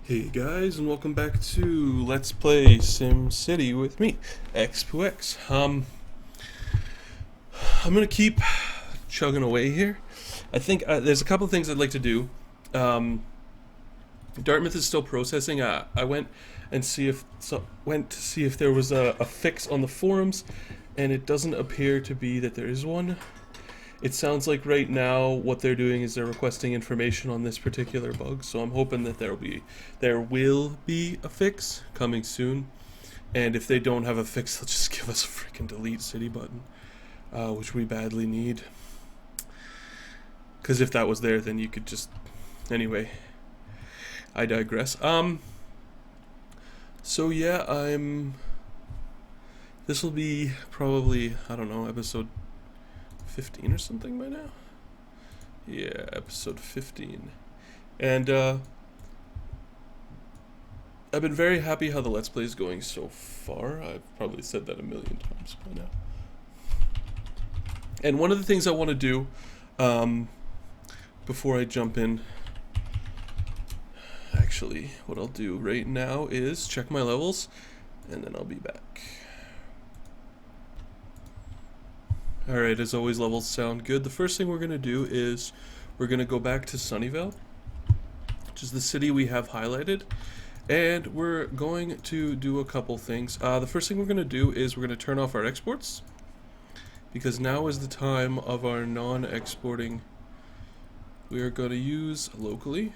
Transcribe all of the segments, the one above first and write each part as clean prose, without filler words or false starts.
Hey guys, and welcome back to Let's Play SimCity with me, X2X. I'm gonna keep chugging away here. I think there's a couple of things I'd like to do. Dartmouth is still processing. I went to see if there was a fix on the forums, and it doesn't appear to be that there is one. It sounds like right now what they're doing is they're requesting information on this particular bug, so I'm hoping that there will be a fix coming soon. And if they don't have a fix, they'll just give us a freaking delete city button, which we badly need. Because if that was there, then you could just... Anyway, I digress. So yeah, this will be probably, I don't know, episode 15 or something by now. Yeah, episode 15. And I've been very happy how the Let's Play is going so far. I've probably said that a million times by now. And one of the things I want to do before I jump in, actually what I'll do right now is check my levels and then I'll be back. Alright, as always, levels sound good. The first thing we're going to do is we're going to go back to Sunnyvale, which is the city we have highlighted, and we're going to do a couple things. The first thing we're going to do is we're going to turn off our exports, because now is the time of our non-exporting. We are going to use locally.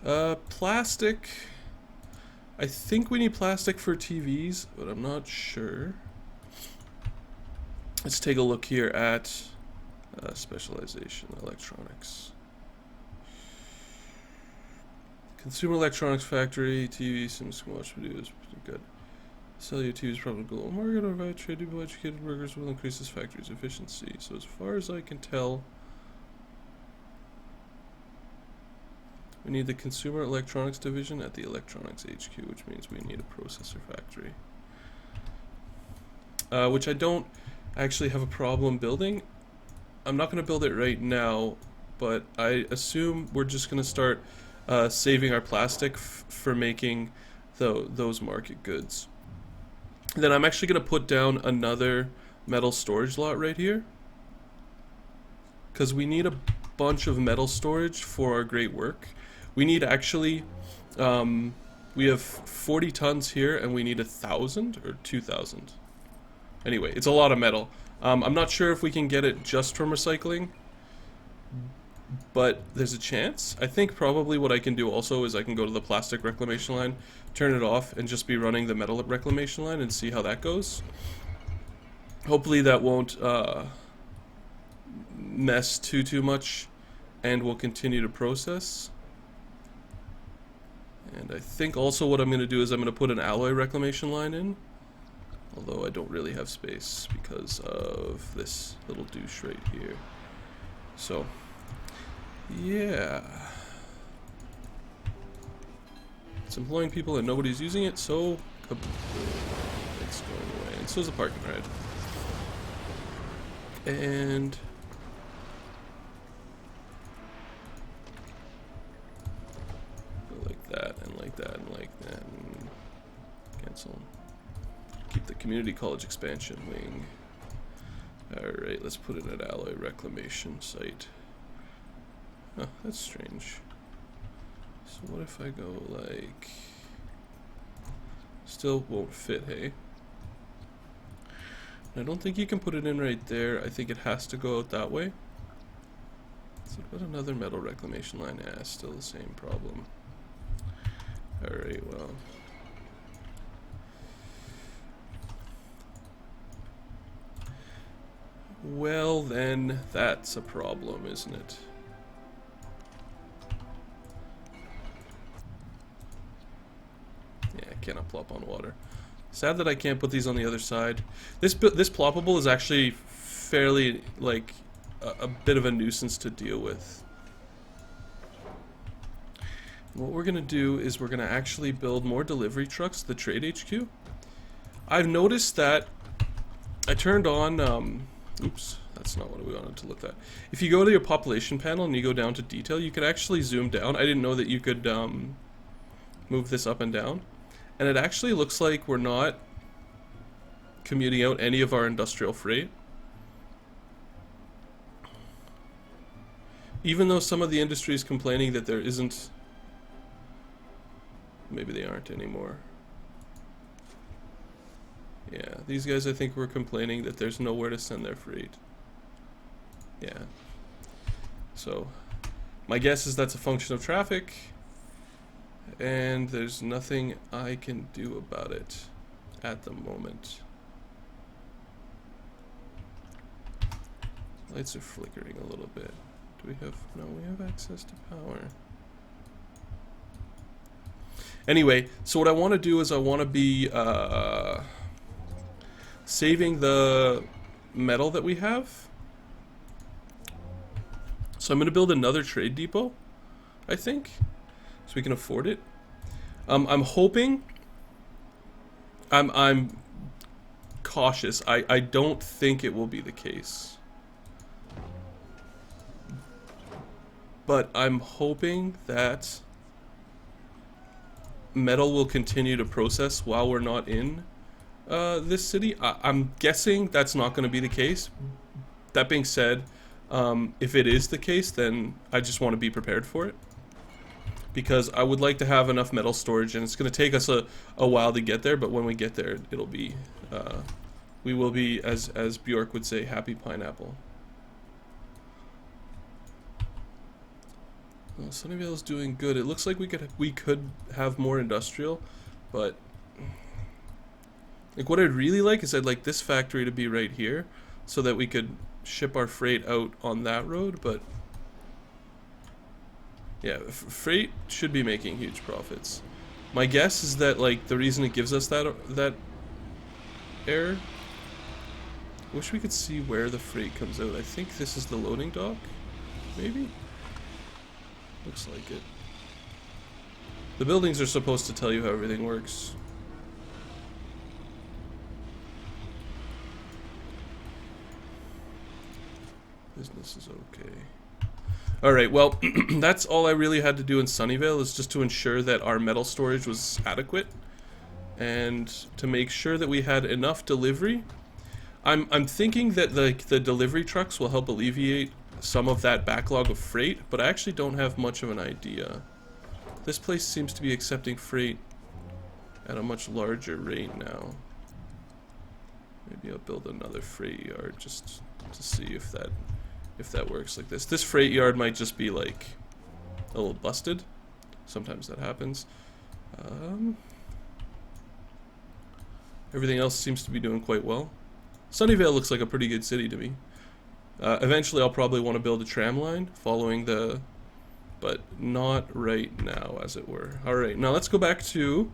Plastic. I think we need plastic for TVs, but I'm not sure. Let's take a look here at specialization, electronics. Consumer electronics factory, TV, Sims, watch videos, pretty good. Sell your TVs, probably global market, or provide trade to educated workers will increase this factory's efficiency. So as far as I can tell, we need the consumer electronics division at the electronics HQ, which means we need a processor factory. Which I don't actually have a problem building. I'm not going to build it right now, but I assume we're just going to start saving our plastic for making those market goods. Then I'm actually going to put down another metal storage lot right here, because we need a bunch of metal storage for our great work. We need actually, we have 40 tons here and we need 1,000 or 2,000. Anyway, it's a lot of metal. I'm not sure if we can get it just from recycling, but there's a chance. I think probably what I can do also is I can go to the plastic reclamation line, turn it off, and just be running the metal reclamation line and see how that goes. Hopefully that won't mess too much, and we'll continue to process. And I think also what I'm going to do is I'm going to put an alloy reclamation line in. Although I don't really have space because of this little douche right here. So, yeah. It's employing people and nobody's using it, so it's going away. And so is the parking ride. And like that, and like that, and like that. And cancel. Keep the community college expansion wing. Alright, let's put in an alloy reclamation site. Huh, that's strange. So what if I go like... Still won't fit, hey? I don't think you can put it in right there. I think it has to go out that way. So put another metal reclamation line. Yeah, still the same problem. Alright, well... Well, then, that's a problem, isn't it? Yeah, I cannot plop on water. Sad that I can't put these on the other side. This ploppable is actually fairly, like, a bit of a nuisance to deal with. What we're going to do is we're going to actually build more delivery trucks to the trade HQ. I've noticed that I turned on... Oops, that's not what we wanted to look at. If you go to your population panel and you go down to detail, you can actually zoom down. I didn't know that you could move this up and down. And it actually looks like we're not commuting out any of our industrial freight. Even though some of the industry is complaining that there isn't... Maybe they aren't anymore. Yeah, these guys I think were complaining that there's nowhere to send their freight. Yeah. So, my guess is that's a function of traffic, and there's nothing I can do about it at the moment. Lights are flickering a little bit. Do we have... No, we have access to power. Anyway, so what I want to do is I want to be saving the metal that we have. So I'm going to build another trade depot, I think, so we can afford it. I'm hoping... I'm cautious. I don't think it will be the case. But I'm hoping that metal will continue to process while we're not in this city. I'm guessing that's not going to be the case. That being said, if it is the case, then I just want to be prepared for it. Because I would like to have enough metal storage, and it's going to take us a while to get there, but when we get there, it'll be, we will be, as Bjork would say, happy pineapple. Well, Sunnyvale is doing good. It looks like we could have more industrial, but like what I'd really like is I'd like this factory to be right here, so that we could ship our freight out on that road. But yeah, freight should be making huge profits. My guess is that like the reason it gives us that error. I wish we could see where the freight comes out. I think this is the loading dock, maybe. Looks like it. The buildings are supposed to tell you how everything works. Business is okay. Alright, well, that's all I really had to do in Sunnyvale, is just to ensure that our metal storage was adequate. And to make sure that we had enough delivery. I'm thinking that the delivery trucks will help alleviate some of that backlog of freight, but I actually don't have much of an idea. This place seems to be accepting freight at a much larger rate now. Maybe I'll build another freight yard just to see if that works like this. This freight yard might just be like a little busted. Sometimes that happens. Everything else seems to be doing quite well. Sunnyvale looks like a pretty good city to me. Eventually I'll probably want to build a tram line following the... but not right now, as it were. Alright, now let's go back to...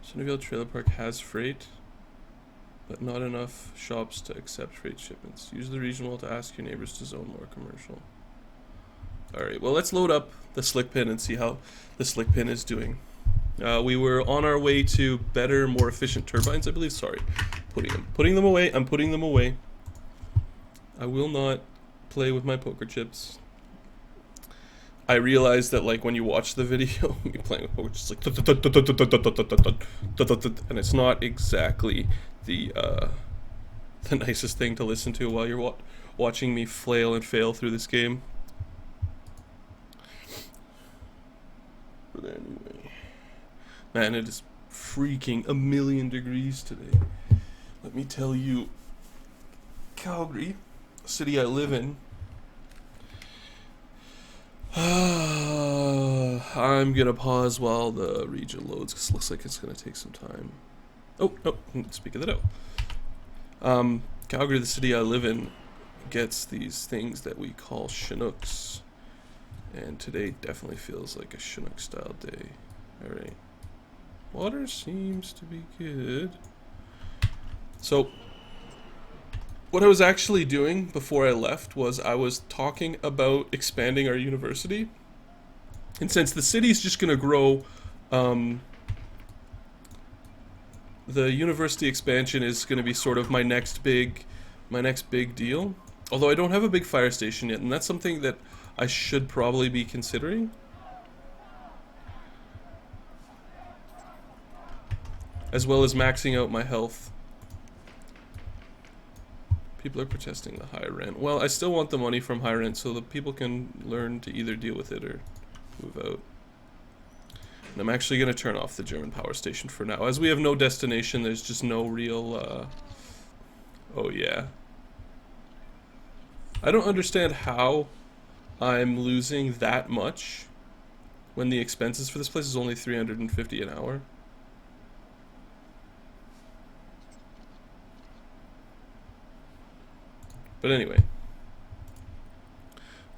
Sunnyvale Trailer Park has freight, but not enough shops to accept freight shipments. Use the region wall to ask your neighbors to zone more commercial. Alright, well let's load up the slick pin and see how the slick pin is doing. We were on our way to better, more efficient turbines, I believe. Sorry, putting them away. I'm putting them away. I will not play with my poker chips. I realized that, like, when you watch the video, you're playing with poker chips, like, and it's not exactly the nicest thing to listen to while you're watching me flail and fail through this game. But anyway. Man, it is freaking 1,000,000 degrees today. Let me tell you, Calgary, the city I live in. I'm gonna pause while the region loads, because it looks like it's gonna take some time. Oh, no, speak of the devil. Calgary, the city I live in, gets these things that we call Chinooks. And today definitely feels like a Chinook style day. Alright. Water seems to be good. So, what I was actually doing before I left was I was talking about expanding our university. And since the city's just going to grow the university expansion is going to be sort of my next big deal. Although I don't have a big fire station yet, and that's something that I should probably be considering. As well as maxing out my health. People are protesting the high rent. Well, I still want the money from high rent so that people can learn to either deal with it or move out. And I'm actually going to turn off the German power station for now. As we have no destination, there's just no real... Oh, yeah. I don't understand how I'm losing that much when the expenses for this place is only $350 an hour. But anyway,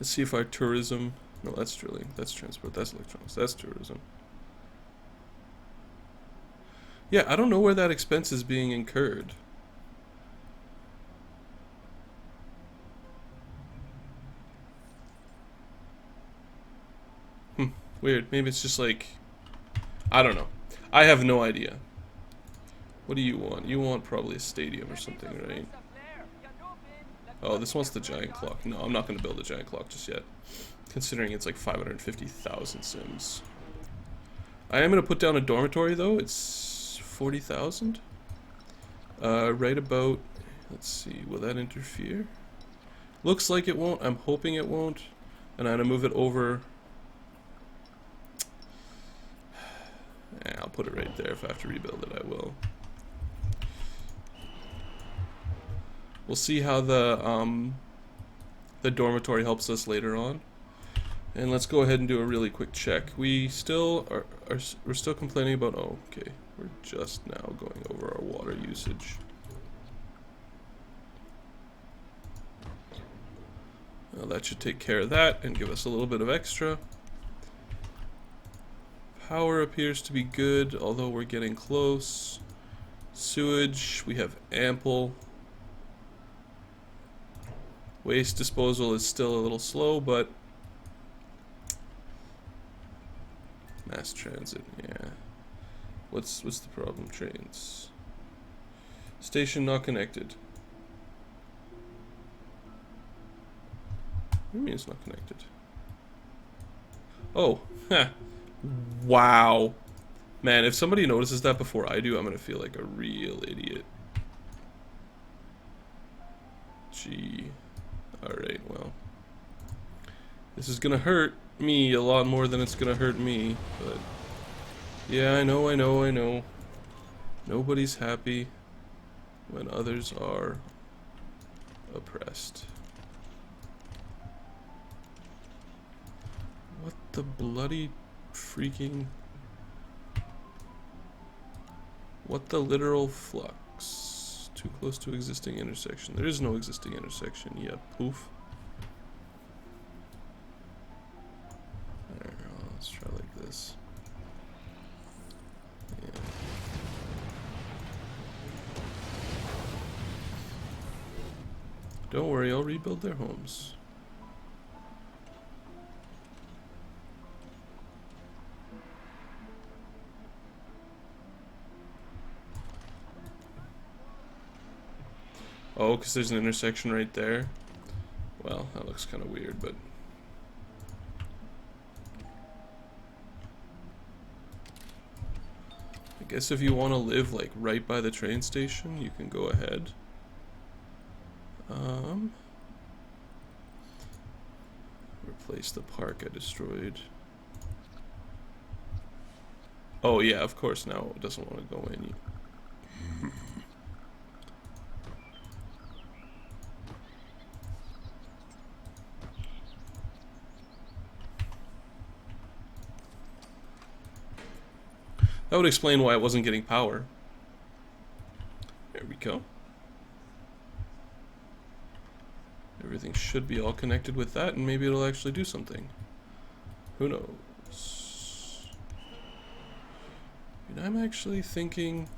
let's see if our tourism... No, that's drilling, that's transport, that's electronics, that's tourism. Yeah, I don't know where that expense is being incurred. Weird. Maybe it's just like... I don't know. I have no idea. What do you want? You want probably a stadium or something, right? Oh, this wants the giant clock. No, I'm not going to build a giant clock just yet. Considering it's like 550,000 sims. I am going to put down a dormitory though. It's 40,000. Right about... Let's see. Will that interfere? Looks like it won't. I'm hoping it won't. And I'm going to move it over... I'll put it right there. If I have to rebuild it, I will. We'll see how the dormitory helps us later on. And let's go ahead and do a really quick check. We still we're still complaining about... Oh, okay. We're just now going over our water usage. Well, that should take care of that and give us a little bit of extra. Power appears to be good, although we're getting close. Sewage, we have ample. Waste disposal is still a little slow, but mass transit, yeah. What's the problem? Trains. Station not connected. What do you mean it's not connected? Oh, ha. Wow. Man, if somebody notices that before I do, I'm gonna feel like a real idiot. Gee. Alright, well. This is gonna hurt me a lot more than it's gonna hurt me, but... Yeah, I know. Nobody's happy when others are oppressed. What the bloody freaking... What the literal flux? Too close to existing intersection. There is no existing intersection. Yeah, poof. Alright, well, let's try like this. Yeah. Don't worry, I'll rebuild their homes. Oh, because there's an intersection right there. Well, that looks kind of weird, but... I guess if you want to live, like, right by the train station, you can go ahead. Replace the park I destroyed. Oh, yeah, of course, now it doesn't want to go in. That would explain why it wasn't getting power. There we go. Everything should be all connected with that, and maybe it'll actually do something. Who knows? And I'm actually thinking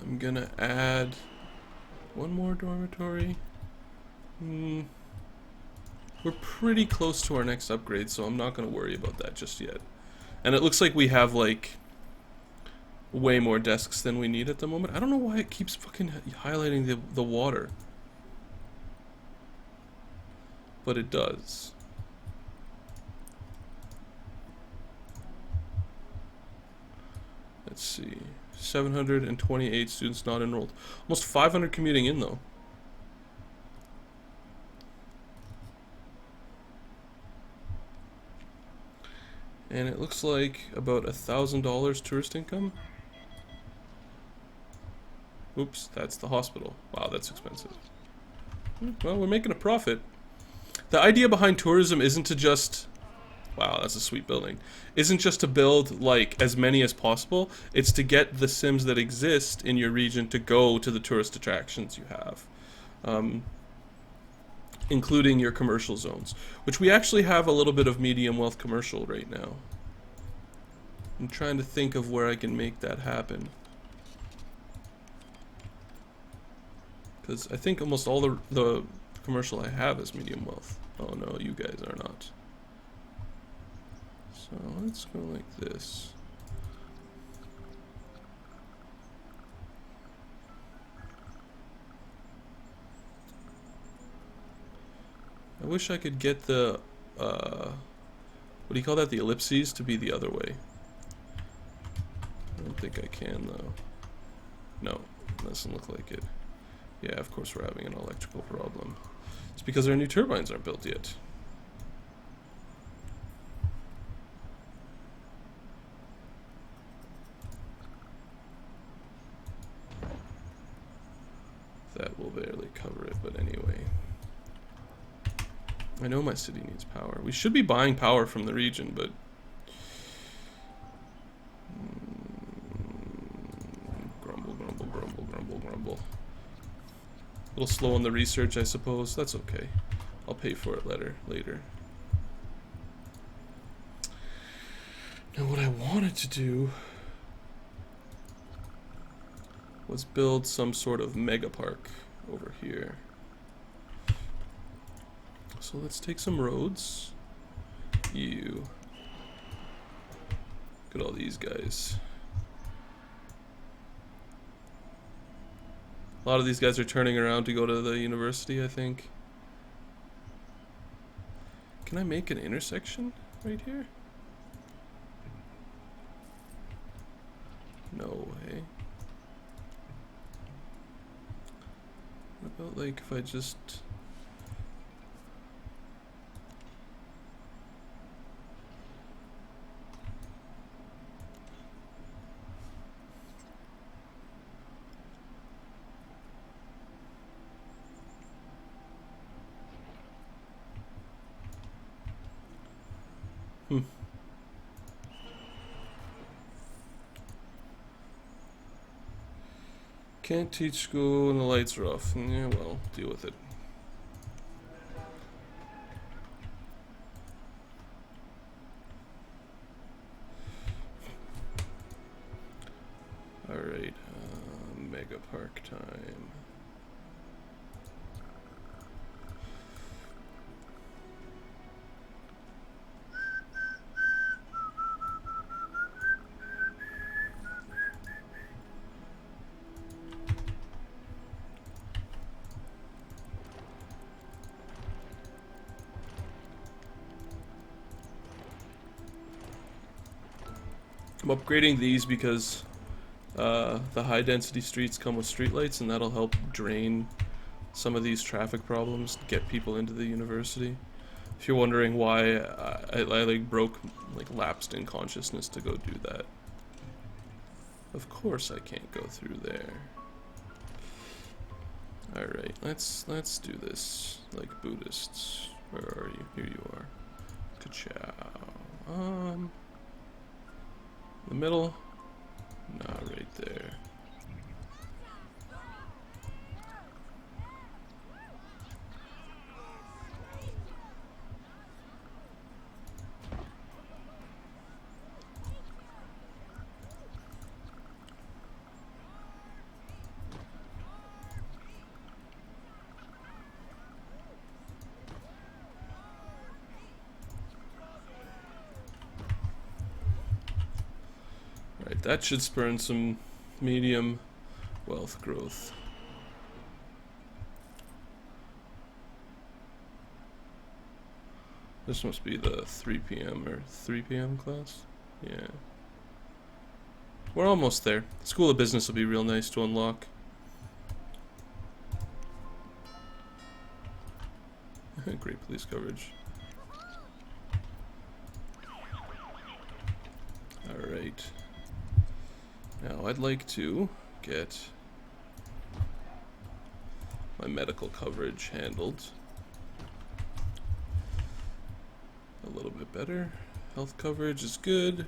I'm gonna add one more dormitory. We're pretty close to our next upgrade, so I'm not gonna worry about that just yet. And it looks like we have, like, way more desks than we need at the moment. I don't know why it keeps fucking highlighting the water. But it does. Let's see. 728 students not enrolled. Almost 500 commuting in, though. And it looks like about $1,000 tourist income. Oops, that's the hospital. Wow, that's expensive. Well, we're making a profit. The idea behind tourism isn't to just... Wow, that's a sweet building. Isn't just to build, like, as many as possible. It's to get the Sims that exist in your region to go to the tourist attractions you have. Including your commercial zones. Which we actually have a little bit of medium wealth commercial right now. I'm trying to think of where I can make that happen. Because I think almost all the commercial I have is medium wealth. Oh no, you guys are not. So let's go like this. I wish I could get the, what do you call that? The ellipses to be the other way. I don't think I can though. No, doesn't look like it. Yeah, of course we're having an electrical problem. It's because our new turbines aren't built yet. That will barely cover it, but anyway. I know my city needs power. We should be buying power from the region, but... grumble, grumble, grumble, grumble, grumble. A little slow on the research, I suppose. That's okay. I'll pay for it later. Now what I wanted to do was build some sort of mega park over here. So let's take some roads. Look at all these guys. A lot of these guys are turning around to go to the university, I think. Can I make an intersection right here? No way. What about, like, if I just... Can't teach school and the lights are off. Yeah, well, deal with it. Alright, mega park time. I'm upgrading these because the high density streets come with streetlights, and that'll help drain some of these traffic problems, get people into the university. If you're wondering why I like lapsed in consciousness to go do that. Of course I can't go through there. Alright, let's do this like Buddhists. Where are you? Here you are. Ka-chow. The middle? Nah, right there. That should spurn some medium wealth growth. This must be the 3 p.m. or 3 p.m. class. Yeah. We're almost there. School of Business will be real nice to unlock. Great police coverage. Alright. Now I'd like to get my medical coverage handled a little bit better. Health coverage is good.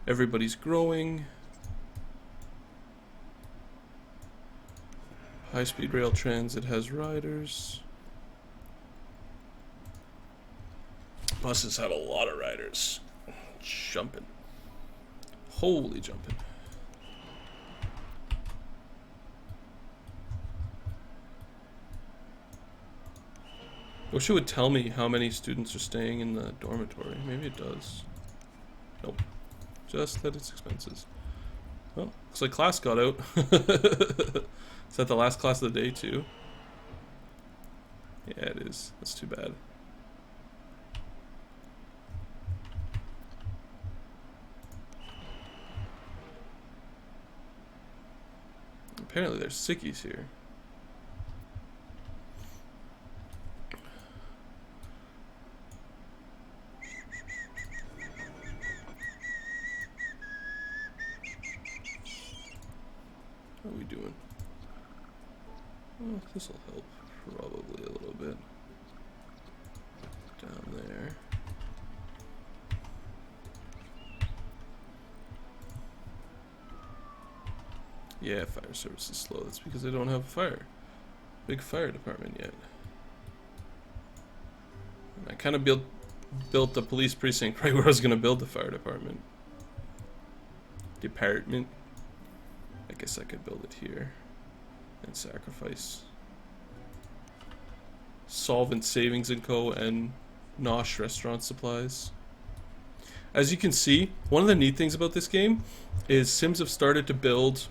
Everybody's growing. High-speed rail transit has riders. Buses have a lot of riders. Jumping. Holy jumping. Wish it would tell me how many students are staying in the dormitory. Maybe it does. Nope. Just that it's expenses. Well, looks like class got out. Is that the last class of the day too? Yeah, it is. That's too bad. Apparently there's sickies here. How are we doing? Well, this will help probably a little bit. Down there. Yeah, fire service is slow. That's because I don't have a big fire department yet. And I kind of built the police precinct right where I was going to build the fire department. I guess I could build it here and sacrifice Solvent Savings & Co. and Nosh restaurant supplies. As you can see, one of the neat things about this game is Sims have started to build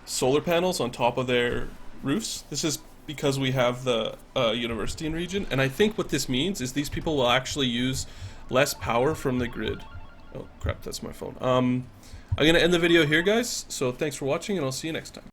solar panels on top of their roofs. This is because we have the university in region, and I think what this means is these people will actually use less power from the grid. Oh crap, that's my phone. I'm gonna end the video here, guys, so thanks for watching and I'll see you next time.